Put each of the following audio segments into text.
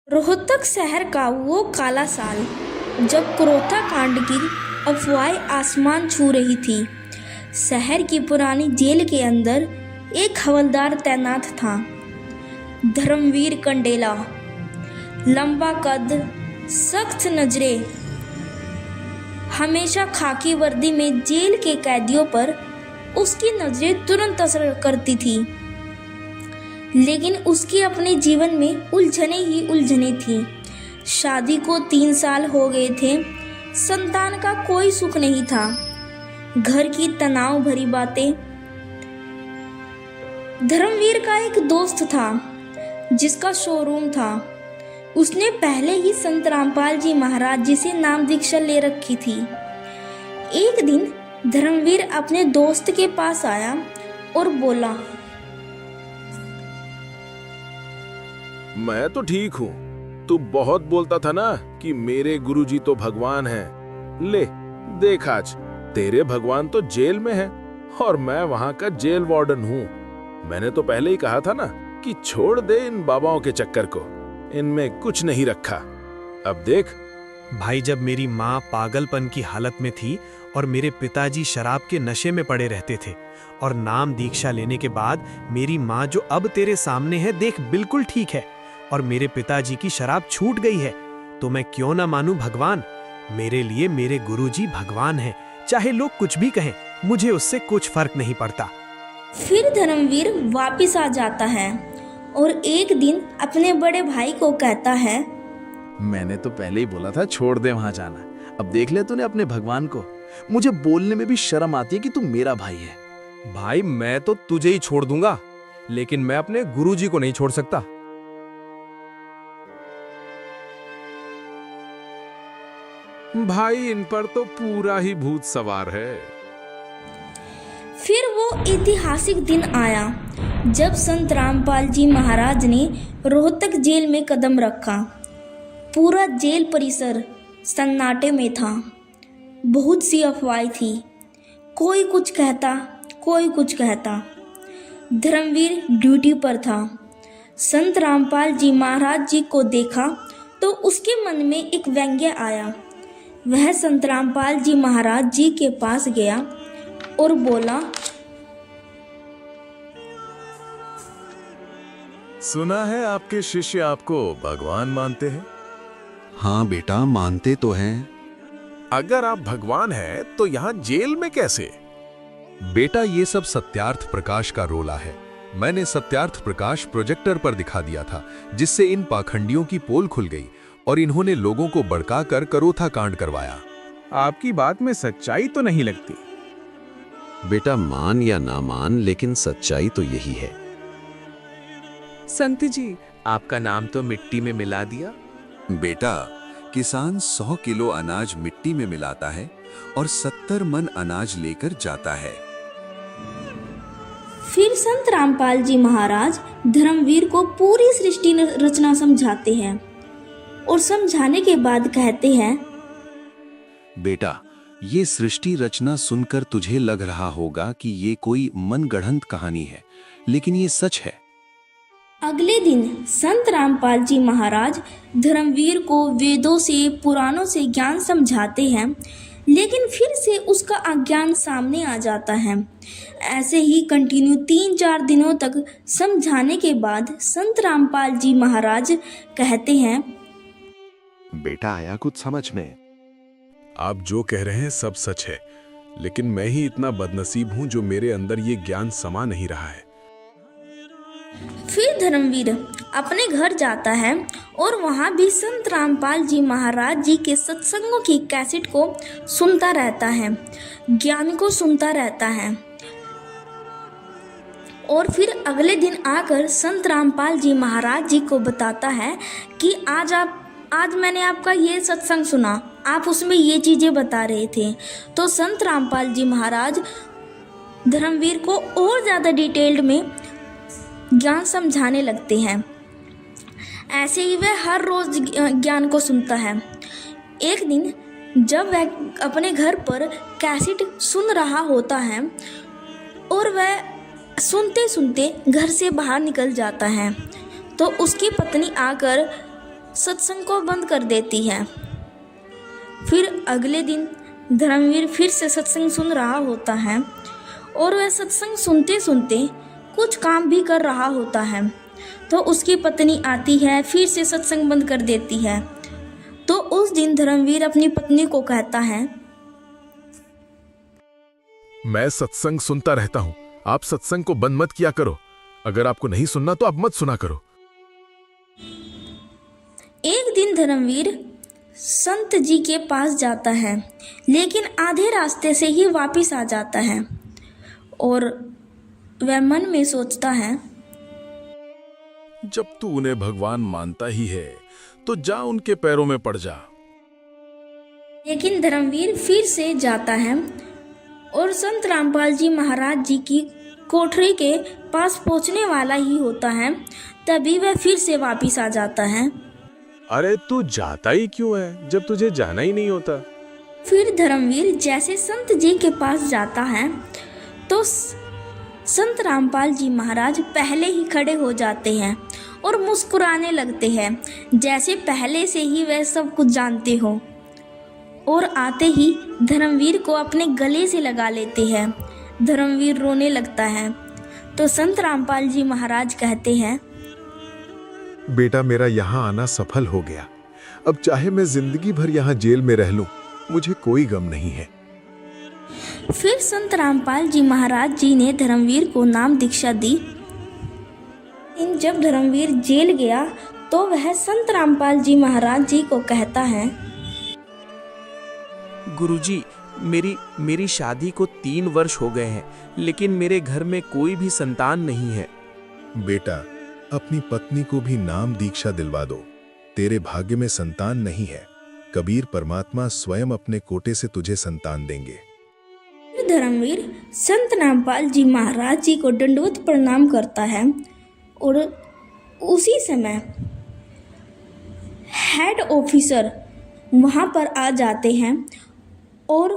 रोहतक शहर का वो काला साल जब क्रोथा कांड की अफवाहें आसमान छू रही थी। शहर की पुरानी जेल के अंदर एक हवलदार तैनात था, धर्मवीर कंडेला। लंबा कद, सख्त नजरें, हमेशा खाकी वर्दी में जेल के कैदियों पर उसकी नजरें तुरंत असर करती थी। लेकिन उसकी अपने जीवन में उलझने ही उलझने थी। शादी को 3 साल हो गए थे, संतान का कोई सुख नहीं था। घर की तनाव भरी बातें। धर्मवीर का एक दोस्त था जिसका शोरूम था। उसने पहले ही संत रामपाल जी महाराज जी से नाम दीक्षा ले रखी थी। एक दिन धर्मवीर अपने दोस्त के पास आया और बोला, मैं तो ठीक हूँ। तू बहुत बोलता था ना कि मेरे गुरुजी तो भगवान हैं। ले देख, आज तेरे भगवान तो जेल में हैं और मैं वहाँ का जेल वार्डन हूँ। मैंने तो पहले ही कहा था ना कि छोड़ दे इन बाबाओं के चक्कर को, इनमें कुछ नहीं रखा। अब देख भाई, जब मेरी माँ पागलपन की हालत में थी और मेरे पिताजी शराब के नशे में पड़े रहते थे और नाम दीक्षा लेने के बाद मेरी माँ जो अब तेरे सामने है, देख बिल्कुल ठीक है, और मेरे पिताजी की शराब छूट गई है, तो मैं क्यों ना मानूं भगवान। मेरे लिए मेरे गुरुजी भगवान हैं, चाहे लोग कुछ भी कहें, मुझे उससे कुछ फर्क नहीं पड़ता। फिर धर्मवीर वापिस आ जाता है और एक दिन अपने बड़े भाई को कहता है, मैंने तो पहले ही बोला था छोड़ दे वहां जाना। अब देख ले तूने अपने भगवान को। मुझे बोलने में भी शर्म आती है कि तू मेरा भाई है। भाई, मैं तो तुझे ही छोड़ दूंगा, लेकिन मैं अपने गुरुजी को नहीं छोड़ सकता। भाई, इन पर तो पूरा ही भूत सवार है। फिर वो ऐतिहासिक दिन आया जब संत रामपाल जी महाराज ने रोहतक जेल में कदम रखा। पूरा जेल परिसर सन्नाटे में था। बहुत सी अफवाहें थी, कोई कुछ कहता, कोई कुछ कहता। धर्मवीर ड्यूटी पर था। संत रामपाल जी महाराज जी को देखा तो उसके मन में एक व्यंग्य आया। वह संत रामपाल जी महाराज जी के पास गया और बोला, सुना है आपके शिष्य आपको भगवान मानते हैं। हाँ बेटा, मानते तो हैं। अगर आप भगवान हैं तो यहाँ जेल में कैसे? बेटा, ये सब सत्यार्थ प्रकाश का रोला है। मैंने सत्यार्थ प्रकाश प्रोजेक्टर पर दिखा दिया था, जिससे इन पाखंडियों की पोल खुल गई और इन्होंने लोगों को भड़काकर करोथा कांड करवाया। आपकी बात में सच्चाई तो नहीं लगती। बेटा, मान या ना मान, लेकिन सच्चाई तो यही है। संत जी, आपका नाम तो मिट्टी में मिला दिया। बेटा, किसान 100 किलो अनाज मिट्टी में मिलाता है और 70 मन अनाज लेकर जाता है। फिर संत रामपाल जी महाराज धर्मवीर को पूरी सृष्टि रचना समझाते हैं और समझाने के बाद कहते हैं, बेटा, ये सृष्टि रचना सुनकर तुझे लग रहा होगा कि ये कोई मनगढ़ंत कहानी है, लेकिन ये सच है। अगले दिन संत रामपाल जी महाराज धर्मवीर को वेदों से, पुराणों से ज्ञान समझाते हैं, लेकिन फिर से उसका अज्ञान सामने आ जाता है। ऐसे ही कंटिन्यू 3-4 दिनों तक समझाने के बाद संत रामपाल जी महाराज कहते हैं, बेटा, आया कुछ समझ में? आप जो कह रहे हैं सब सच है, लेकिन मैं ही इतना बदनसीब हूँ जो मेरे अंदर ये ज्ञान समा नहीं रहा है। फिर धर्मवीर अपने घर जाता है और वहाँ भी संत रामपाल जी महाराज जी के सत्संगों की कैसेट को सुनता रहता है, ज्ञान को सुनता रहता है। और फिर अगले दिन आकर संत रामपाल जी महाराज जी को बताता है कि आज मैंने आपका ये सत्संग सुना, आप उसमें ये चीज़ें बता रहे थे। तो संत रामपाल जी महाराज धर्मवीर को और ज़्यादा डिटेल्ड में ज्ञान समझाने लगते हैं। ऐसे ही वह हर रोज ज्ञान को सुनता है। एक दिन जब वह अपने घर पर कैसेट सुन रहा होता है और वह सुनते सुनते घर से बाहर निकल जाता है, तो उसकी पत्नी आकर सत्संग को बंद कर देती है। फिर अगले दिन धर्मवीर फिर से सत्संग सुन रहा होता है और वह सत्संग सुनते सुनते कुछ काम भी कर रहा होता है। तो उसकी पत्नी आती है, फिर से सत्संग बंद कर देती है। तो उस दिन धर्मवीर अपनी पत्नी को कहता है, मैं सत्संग सुनता रहता हूं, आप सत्संग को बंद मत किया करो। अगर आपको नहीं सुनना तो आप मत सुना करो। एक दिन धर्मवीर संत जी के पास जाता है, लेकिन आधे रास्ते से ही वापस आ जाता है और वह मन में सोचता है, जब तू उन्हें भगवान मानता ही है तो जा उनके पैरों में पड़ जा। लेकिन धर्मवीर फिर से जाता है और संत रामपाल जी महाराज जी की कोठरी के पास पहुंचने वाला ही होता है। तभी वह फिर से वापस आ जाता है। अरे तू जाता ही क्यों है जब तुझे जाना ही नहीं होता? फिर धर्मवीर जैसे संत जी के पास जाता है तो संत रामपाल जी महाराज पहले ही खड़े हो जाते हैं और मुस्कुराने लगते हैं, जैसे पहले से ही वह सब कुछ जानते हो, और आते ही धर्मवीर को अपने गले से लगा लेते हैं। धर्मवीर रोने लगता है। तो संत रामपाल जी महाराज कहते हैं, बेटा मेरा यहाँ आना सफल हो गया। अब चाहे मैं जिंदगी भर यहाँ जेल में रह लूं, मुझे कोई गम नहीं है। फिर संत रामपाल जी महाराज जी ने धर्मवीर को नाम दीक्षा दी। जब धर्मवीर जेल गया तो वह संत रामपाल जी महाराज जी को कहता है, गुरुजी, मेरी शादी को 3 वर्ष हो गए हैं, लेकिन मेरे घर में कोई भी संतान नहीं है। बेटा, अपनी पत्नी को भी नाम दीक्षा दिलवा दो। तेरे भाग्य में संतान नहीं है। कबीर परमात्मा स्वयं अपने कोटे से तुझे संतान देंगे। धर्मवीर संत रामपाल जी महाराज जी को दंडवत प्रणाम करता है और उसी समय हेड ऑफिसर वहां पर आ जाते हैं और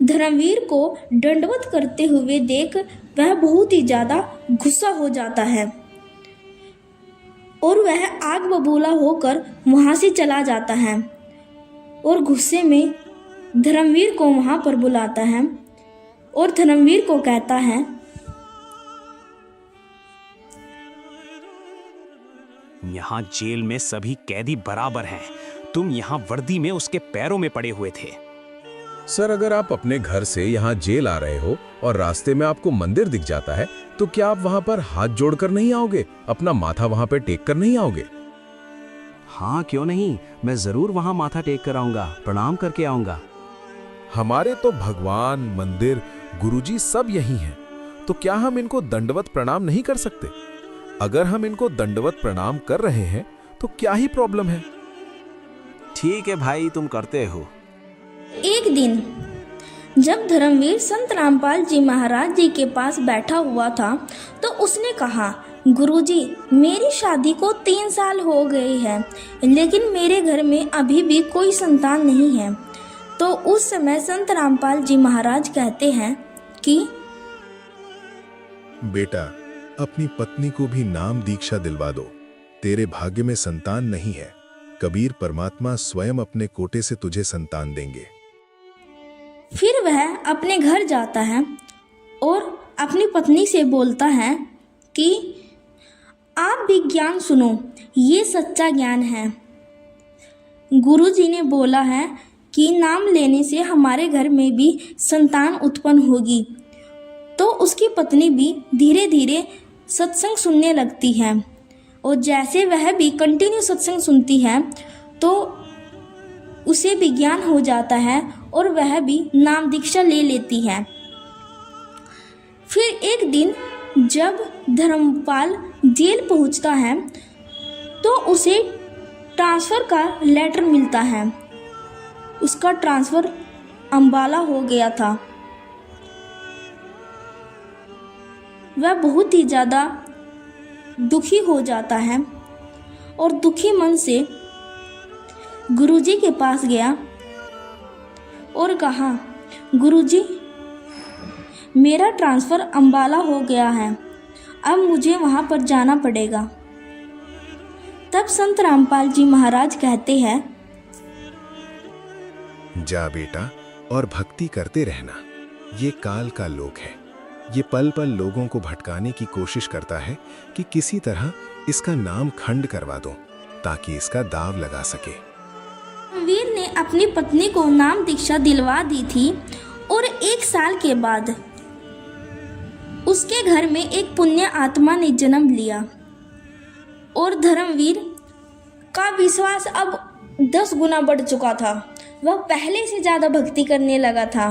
धर्मवीर को दंडवत करते हुए देख वह बहुत ही ज़्यादा गुस्सा हो जाता है और वह आग बबूला होकर वहां से चला जाता है और गुस्से में धर्मवीर को वहां पर बुलाता है और धर्मवीर को कहता है, यहाँ जेल में सभी कैदी बराबर हैं। तुम यहाँ वर्दी में उसके पैरों में पड़े हुए थे। सर, अगर आप अपने घर से यहाँ जेल आ रहे हो और रास्ते में आपको मंदिर दिख जाता है तो क्या आप वहाँ पर हाथ जोड़कर नहीं आओगे? अपना माथा वहाँ पर टेक कर नहीं आओगे? हाँ, क्यों नहीं, मैं जरूर वहाँ माथा टेक कर आऊंगा, प्रणाम करके आऊंगा। हमारे तो भगवान, मंदिर, गुरुजी सब यही हैं, तो क्या हम इनको दंडवत प्रणाम नहीं कर सकते? अगर हम इनको दंडवत प्रणाम कर रहे हैं तो क्या ही प्रॉब्लम है? ठीक है भाई, तुम करते हो। एक दिन जब धर्मवीर संत रामपाल जी महाराज जी के पास बैठा हुआ था तो उसने कहा, गुरुजी, मेरी शादी को 3 साल हो गए हैं, लेकिन मेरे घर में अभी भी कोई संतान नहीं है। तो उस समय संत रामपाल जी महाराज कहते हैं कि बेटा, अपनी पत्नी को भी नाम दीक्षा दिलवा दो। तेरे भाग्य में संतान नहीं है। कबीर परमात्मा स्वयं अपने कोटे से तुझे संतान देंगे। फिर वह अपने घर जाता है और अपनी पत्नी से बोलता है कि आप भी ज्ञान सुनो, ये सच्चा ज्ञान है। गुरुजी ने बोला है कि नाम लेने से हमारे घर में भी संतान उत्पन्न होगी। तो उसकी पत्नी भी धीरे धीरे सत्संग सुनने लगती है और जैसे वह भी कंटिन्यू सत्संग सुनती है तो उसे भी ज्ञान हो जाता है और वह भी नाम दीक्षा ले लेती है। फिर एक दिन जब धर्मपाल जेल पहुंचता है तो उसे ट्रांसफ़र का लेटर मिलता है। उसका ट्रांसफ़र अंबाला हो गया था। वह बहुत ही ज़्यादा दुखी हो जाता है और दुखी मन से गुरुजी के पास गया और कहा, गुरुजी, मेरा ट्रांसफ़र अंबाला हो गया है, अब मुझे वहाँ पर जाना पड़ेगा। तब संत रामपाल जी महाराज कहते हैं, जा बेटा और भक्ति करते रहना। ये काल का लोक है। ये पल पल लोगों को भटकाने की कोशिश करता है कि किसी तरह इसका नाम खंड करवा दो ताकि इसका दाव लगा सके। वीर ने अपनी पत्नी को नाम दीक्षा दिलवा दी थी और 1 साल के बाद उसके घर में एक पुण्य आत्मा ने जन्म लिया और धर्मवीर का विश्वास अब 10 गुना बढ़ चुका था। वह पहले से ज्यादा भक्ति करने लगा था।